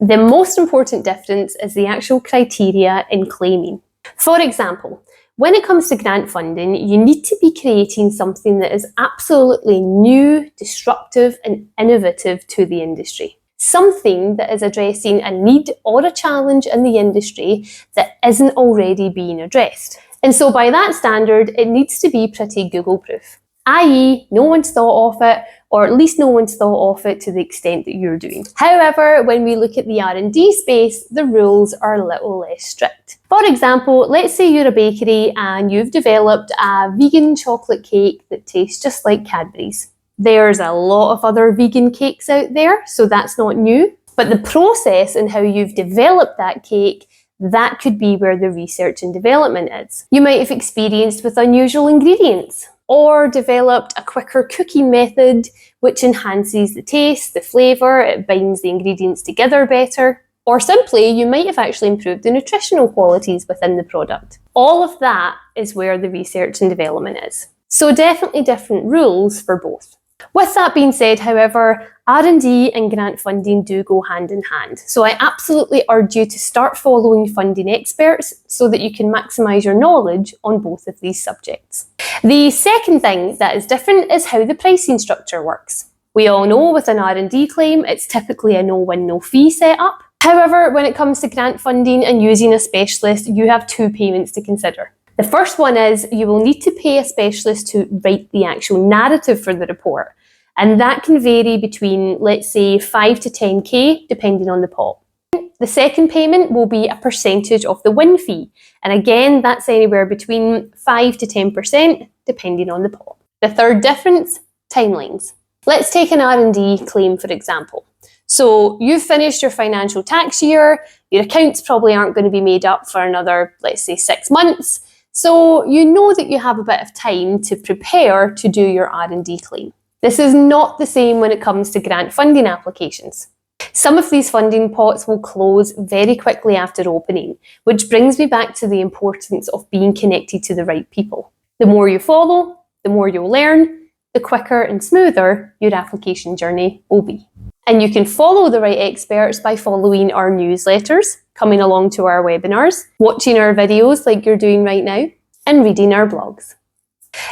The most important difference is the actual criteria in claiming. For example, when it comes to grant funding, you need to be creating something that is absolutely new, disruptive, and innovative to the industry. Something that is addressing a need or a challenge in the industry that isn't already being addressed. And so by that standard, it needs to be pretty Google-proof, i.e. no one's thought of it, or at least no one's thought of it to the extent that you're doing. However, when we look at the R&D space, the rules are a little less strict. For example, let's say you're a bakery and you've developed a vegan chocolate cake that tastes just like Cadbury's. There's a lot of other vegan cakes out there, so that's not new. But the process and how you've developed that cake, that could be where the research and development is. You might have experienced with unusual ingredients, or developed a quicker cooking method which enhances the taste, the flavour, it binds the ingredients together better. Or simply, you might have actually improved the nutritional qualities within the product. All of that is where the research and development is. So definitely different rules for both. With that being said, however, R&D and grant funding do go hand in hand. So I absolutely urge you to start following funding experts so that you can maximise your knowledge on both of these subjects. The second thing that is different is how the pricing structure works. We all know with an R&D claim, it's typically a no-win, no-fee setup. However, when it comes to grant funding and using a specialist, you have two payments to consider. The first one is you will need to pay a specialist to write the actual narrative for the report. And that can vary between, let's say, 5 to 10k, depending on the pot. The second payment will be a percentage of the win fee. And again, that's anywhere between 5 to 10%, depending on the pot. The third difference, timelines. Let's take an R&D claim, for example. So you've finished your financial tax year, your accounts probably aren't going to be made up for another, let's say, 6 months. So you know that you have a bit of time to prepare to do your R&D claim. This is not the same when it comes to grant funding applications. Some of these funding pots will close very quickly after opening, which brings me back to the importance of being connected to the right people. The more you follow, the more you'll learn, the quicker and smoother your application journey will be. And you can follow the right experts by following our newsletters, coming along to our webinars, watching our videos like you're doing right now, and reading our blogs.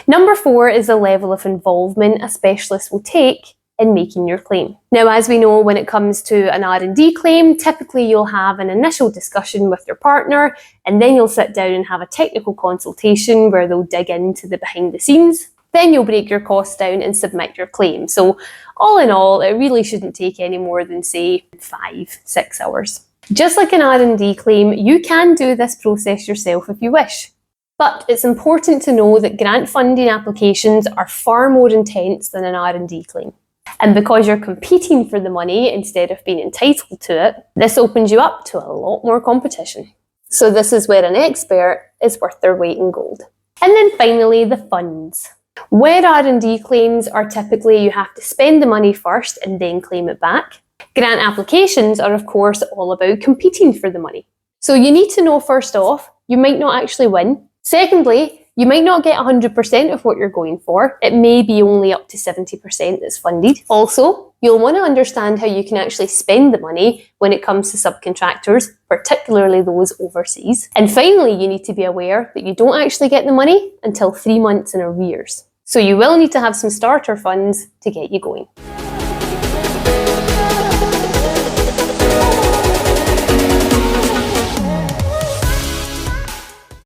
Number 4 is the level of involvement a specialist will take in making your claim. Now, as we know, when it comes to an R&D claim, typically you'll have an initial discussion with your partner, and then you'll sit down and have a technical consultation where they'll dig into the behind the scenes. Then you'll break your costs down and submit your claim. So all in all, it really shouldn't take any more than, say, 5-6 hours. Just like an R&D claim, you can do this process yourself if you wish. But it's important to know that grant funding applications are far more intense than an R&D claim. And because you're competing for the money instead of being entitled to it, this opens you up to a lot more competition. So this is where an expert is worth their weight in gold. And then finally, the funds. Where R&D claims are typically you have to spend the money first and then claim it back, grant applications are of course all about competing for the money. So you need to know first off, you might not actually win. Secondly, you might not get 100% of what you're going for. It may be only up to 70% that's funded. Also, you'll want to understand how you can actually spend the money when it comes to subcontractors, particularly those overseas. And finally, you need to be aware that you don't actually get the money until 3 months in arrears. So you will need to have some starter funds to get you going.